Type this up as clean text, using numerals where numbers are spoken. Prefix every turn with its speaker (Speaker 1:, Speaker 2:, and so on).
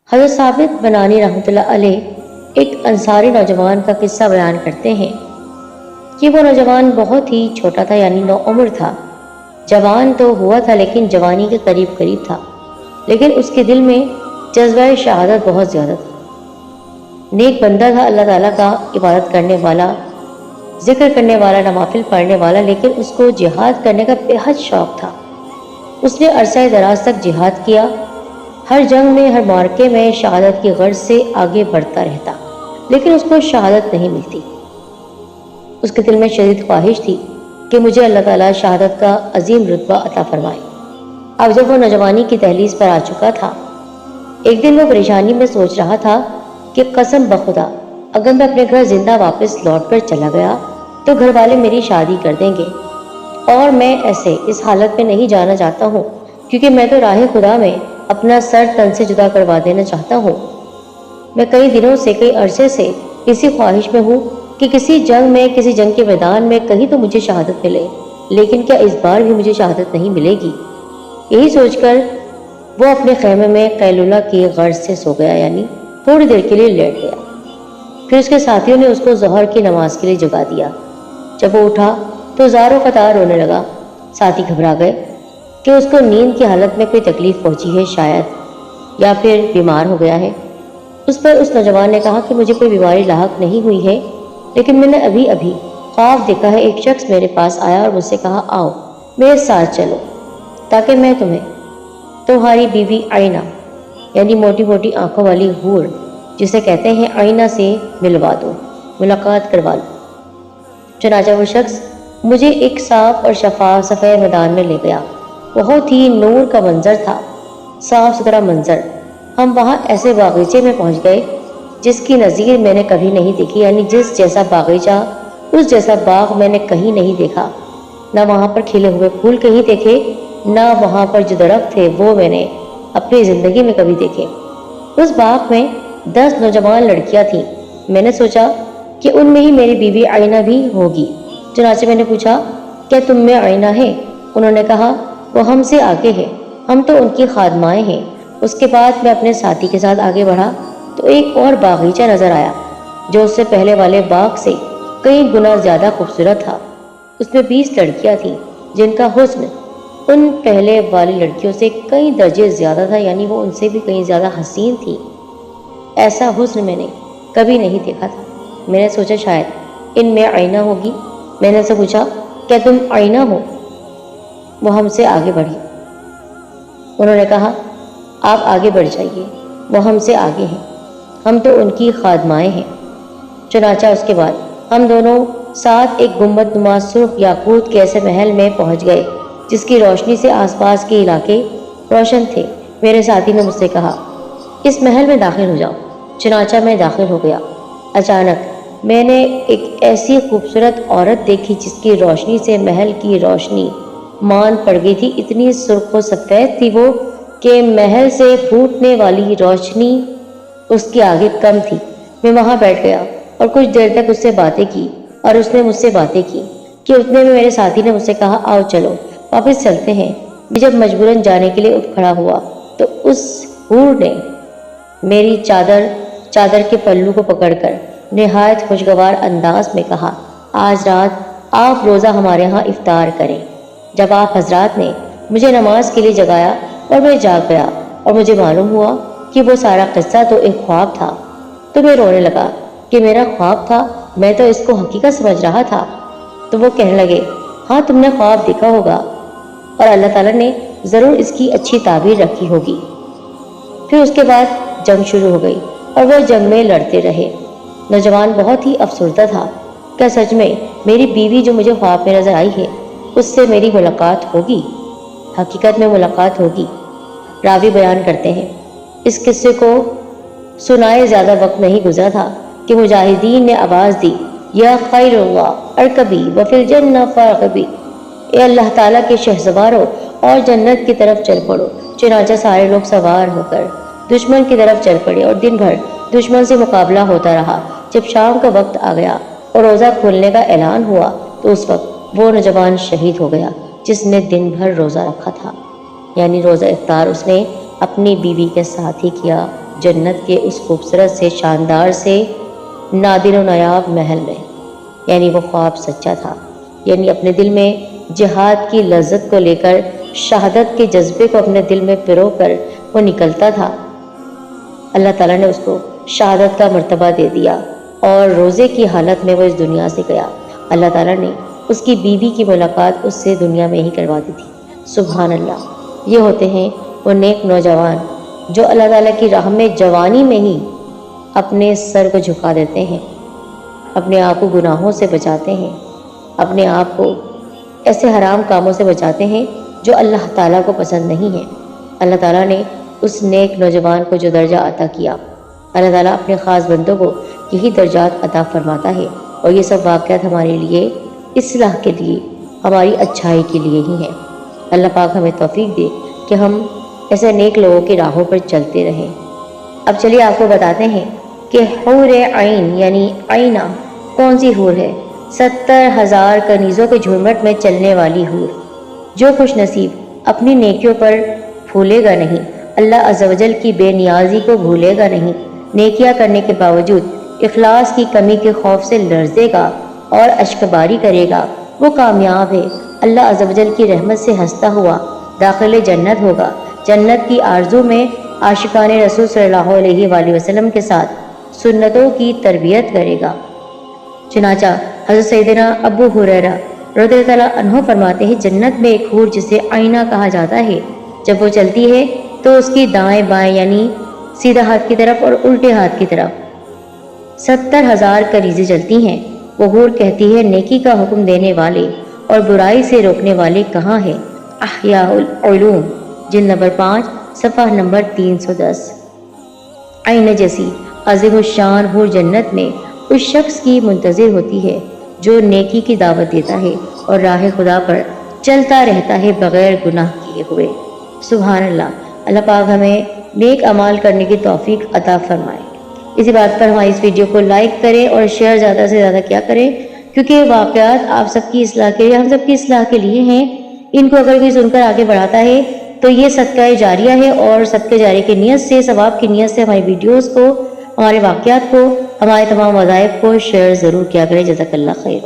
Speaker 1: حضرت ثابت بنانی رحمۃ اللہ علیہ ایک انصاری نوجوان کا قصہ بیان کرتے ہیں کہ وہ نوجوان بہت ہی چھوٹا تھا، یعنی نوعمر تھا۔ جوان تو ہوا تھا لیکن جوانی کے قریب قریب تھا، لیکن اس کے دل میں جذبہ شہادت بہت زیادہ تھا۔ نیک بندہ تھا، اللہ تعالیٰ کا عبادت کرنے والا، ذکر کرنے والا، نوافل پڑھنے والا، لیکن اس کو جہاد کرنے کا بے حد شوق تھا۔ اس نے عرصہ دراز تک جہاد کیا، ہر جنگ میں، ہر معرکے میں شہادت کی غرض سے آگے بڑھتا رہتا، لیکن اس کو شہادت نہیں ملتی۔ اس کے دل میں شدید خواہش تھی کہ مجھے اللہ تعالیٰ شہادت کا عظیم رتبہ عطا فرمائے۔ اب جب وہ نوجوانی کی دہلیز پر آ چکا تھا، ایک دن وہ پریشانی میں سوچ رہا تھا کہ قسم بخدا اگر میں اپنے گھر زندہ واپس لوٹ کر چلا گیا تو گھر والے میری شادی کر دیں گے، اور میں ایسے اس حالت میں نہیں جانا چاہتا ہوں، کیونکہ میں تو راہ خدا میں اپنا سر تن سے جدا کروا دینا چاہتا ہوں۔ میں کئی دنوں سے، کئی عرصے سے اسی خواہش میں ہوں کہ کسی جنگ میں، کسی جنگ کے میدان میں کہیں تو مجھے شہادت ملے، لیکن کیا اس بار بھی مجھے شہادت نہیں ملے گی؟ یہی سوچ کر وہ اپنے خیمے میں قیلولہ کی غرض سے سو گیا، یعنی تھوڑی دیر کے لیے لیٹ گیا۔ پھر اس کے ساتھیوں نے اس کو ظہر کی نماز کے لیے جگا دیا۔ جب وہ اٹھا تو زاروں قطار رونے لگا۔ ساتھی گھبرا گئے کہ اس کو نیند کی حالت میں کوئی تکلیف پہنچی ہے شاید، یا پھر بیمار ہو گیا ہے۔ اس پر اس نوجوان نے کہا کہ مجھے کوئی بیماری لاحق نہیں ہوئی ہے، لیکن میں نے ابھی ابھی خواب دیکھا ہے۔ ایک شخص میرے پاس آیا اور مجھ سے کہا آؤ میرے ساتھ چلو تاکہ میں تمہاری بیوی آئینہ، یعنی موٹی موٹی آنکھوں والی حور جسے کہتے ہیں، آئینہ سے ملوا دو، ملاقات کروا لو۔ چنانچہ وہ شخص مجھے ایک صاف اور شفاف سفید میدان میں لے گیا۔ بہت ہی نور کا منظر تھا، صاف ستھرا منظر۔ ہم وہاں ایسے باغیچے میں پہنچ گئے جس کی نظیر میں نے کبھی نہیں دیکھی، یعنی جس جیسا باغیچہ، اس جیسا باغ میں نے کہیں نہیں دیکھا۔ نہ وہاں پر کھلے ہوئے پھول کہیں دیکھے، نہ وہاں پر جو درخت تھے وہ میں نے اپنی زندگی میں کبھی دیکھے۔ اس باغ میں 10 نوجوان لڑکیاں تھیں۔ میں نے سوچا کہ ان میں ہی میری بیوی آئینہ بھی ہوگی۔ چنانچہ میں نے پوچھا کیا تم میں آئینہ ہے؟ انہوں نے کہا وہ ہم سے آگے ہے، ہم تو ان کی خادمائیں ہیں۔ اس کے بعد میں اپنے ساتھی کے ساتھ آگے بڑھا تو ایک اور باغیچہ نظر آیا جو اس سے پہلے والے باغ سے کئی گنا زیادہ خوبصورت تھا۔ اس میں 20 لڑکیاں تھیں جن کا حسن ان پہلے والی لڑکیوں سے کئی درجے زیادہ تھا، یعنی وہ ان سے بھی کہیں زیادہ حسین تھی۔ ایسا حسن میں نے کبھی نہیں دیکھا تھا۔ میں نے سوچا شاید ان میں آئینہ ہوگی۔ میں نے اسے پوچھا کیا تم آئینہ ہو؟ وہ ہم سے آگے بڑھی۔ انہوں نے کہا آپ آگے بڑھ جائیے، وہ ہم سے آگے ہیں، ہم تو ان کی خادمائیں ہیں۔ چنانچہ اس کے بعد ہم دونوں ساتھ ایک گنبد نما سرخ یاقوت کے ایسے محل میں پہنچ گئے جس کی روشنی سے آس پاس کے علاقے روشن تھے۔ میرے ساتھی نے مجھ سے کہا اس محل میں داخل ہو جاؤ۔ چنانچہ میں داخل ہو گیا۔ اچانک میں نے ایک ایسی خوبصورت عورت دیکھی جس کی روشنی سے محل کی روشنی مان پڑ گئی تھی۔ اتنی سرخ و سفید تھی وہ کہ محل سے پھوٹنے والی روشنی اس کے آگے کم تھی۔ میں وہاں بیٹھ گیا اور کچھ دیر تک اس سے باتیں کی اور اس نے مجھ سے باتیں کی کہ اتنے میں میرے ساتھی نے مجھ سے کہا آؤ چلو واپس چلتے ہیں۔ میں جب مجبوراً جانے کے لیے اٹھ کھڑا ہوا تو اس حور نے میری چادر کے پلو کو پکڑ کر نہایت خوشگوار انداز میں کہا آج رات آپ روزہ ہمارے ہاں افطار کریں۔ جب آپ حضرات نے مجھے نماز کے لیے جگایا اور میں جاگ گیا اور مجھے معلوم ہوا کہ وہ سارا قصہ تو ایک خواب تھا تو میں رونے لگا کہ میرا خواب تھا، میں تو اس کو حقیقت سمجھ رہا تھا۔ تو وہ کہنے لگے ہاں تم نے خواب دیکھا ہوگا اور اللہ تعالیٰ نے ضرور اس کی اچھی تعبیر رکھی ہوگی۔ پھر اس کے بعد جنگ شروع ہو گئی اور وہ جنگ میں لڑتے رہے۔ نوجوان بہت ہی افسردہ تھا، کیا سچ میں میری بیوی جو مجھے خواب میں نظر آئی ہے اس سے میری ملاقات ہوگی؟ حقیقت میں ملاقات ہوگی۔ راوی بیان کرتے ہیں اس قصے کو سنائے زیادہ وقت نہیں گزرا تھا کہ مجاہدین نے آواز دی یا خیر اللہ ارکبی وفی الجنہ فارغبی، اے اللہ تعالیٰ کے شہسوارو اور جنت کی طرف چل پڑو۔ چنانچہ سارے لوگ سوار ہو کر دشمن کی طرف چل پڑے اور دن بھر دشمن سے مقابلہ ہوتا رہا۔ جب شام کا وقت آ گیا اور روزہ کھولنے کا اعلان ہوا تو اس وقت وہ نوجوان شہید ہو گیا جس نے دن بھر روزہ رکھا تھا، یعنی روزہ افطار اس نے اپنی بیوی کے ساتھ ہی کیا جنت کے اس خوبصورت سے شاندار سے نادر و نایاب محل میں، یعنی وہ خواب سچا تھا، یعنی اپنے دل میں جہاد کی لذت کو لے کر، شہادت کے جذبے کو اپنے دل میں پرو کر وہ نکلتا تھا۔ اللہ تعالیٰ نے اس کو شہادت کا مرتبہ دے دیا اور روزے کی حالت میں وہ اس دنیا سے گیا۔ اللہ تعالیٰ نے اس کی بیوی کی ملاقات اس سے دنیا میں ہی کروا دی تھی۔ سبحان اللہ، یہ ہوتے ہیں وہ نیک نوجوان جو اللہ تعالیٰ کی راہ میں جوانی میں ہی اپنے سر کو جھکا دیتے ہیں، اپنے آپ کو گناہوں سے بچاتے ہیں، اپنے آپ کو ایسے حرام کاموں سے بچاتے ہیں جو اللہ تعالیٰ کو پسند نہیں ہے۔ اللہ تعالیٰ نے اس نیک نوجوان کو جو درجہ عطا کیا، اللہ تعالیٰ اپنے خاص بندوں کو یہی درجات عطا فرماتا ہے، اور یہ سب واقعات ہمارے لیے اصلاح کے لیے، ہماری اچھائی کے لیے ہی ہیں۔ اللہ پاک ہمیں توفیق دے کہ ہم ایسے نیک لوگوں کی راہوں پر چلتے رہیں۔ اب چلیے آپ کو بتاتے ہیں کہ حور عین یعنی آئینہ کون سی حور ہے؟ 70,000 کنیزوں کے جھرمٹ میں چلنے والی حور، جو خوش نصیب اپنی نیکیوں پر پھولے گا نہیں، اللہ عز و جل کی بے نیازی کو بھولے گا نہیں، نیکیاں کرنے کے باوجود اخلاص کی کمی کے خوف سے لرزے گا اور اشک باری کرے گا، وہ کامیاب ہے، اللہ عز و جل کی رحمت سے ہنستا ہوا داخل جنت ہوگا۔ جنت کی آرزو میں عاشقان رسول صلی اللہ علیہ وآلہ وسلم کے ساتھ سنتوں کی تربیت کرے گا۔ چنانچہ حضرت سیدنا ابو ہریرہ رضی اللہ تعالیٰ عنہ فرماتے ہیں، جنت میں ایک حور جسے آئینہ کہا جاتا ہے، جب وہ چلتی ہے تو اس کی دائیں بائیں یعنی سیدھا ہاتھ کی طرف اور الٹے ہاتھ کی طرف 70,000 کنیزیں چلتی ہیں۔ وہ حور کہتی ہے، نیکی کا حکم دینے والے اور برائی سے روکنے والے کہاں ہیں؟ احیاء العلوم جلد نمبر 5 صفحہ نمبر 310۔ آئینہ جیسی عظیم الشان حور جنت میں اس شخص کی منتظر ہوتی ہے جو نیکی کی دعوت دیتا ہے اور راہ خدا پر چلتا رہتا ہے بغیر گناہ کیے ہوئے۔ سبحان اللہ، اللہ پاک ہمیں نیک اعمال کرنے کی توفیق عطا فرمائے۔ اسی بات پر ہماری اس ویڈیو کو لائک کریں اور شیئر زیادہ سے زیادہ کیا کریں، کیونکہ یہ واقعات آپ سب کی اصلاح کے لیے، ہم سب کی اصلاح کے لیے ہیں۔ ان کو اگر کوئی سن کر آگے بڑھاتا ہے تو یہ صدقہ جاریہ ہے، اور صدقہ جاریہ کی نیت سے، ثواب کی نیت سے ہماری ویڈیوز کو، ہمارے واقعات کو، ہمارے تمام وظائف کو شیئر ضرور کیا کریں۔ جزاک اللہ خیر۔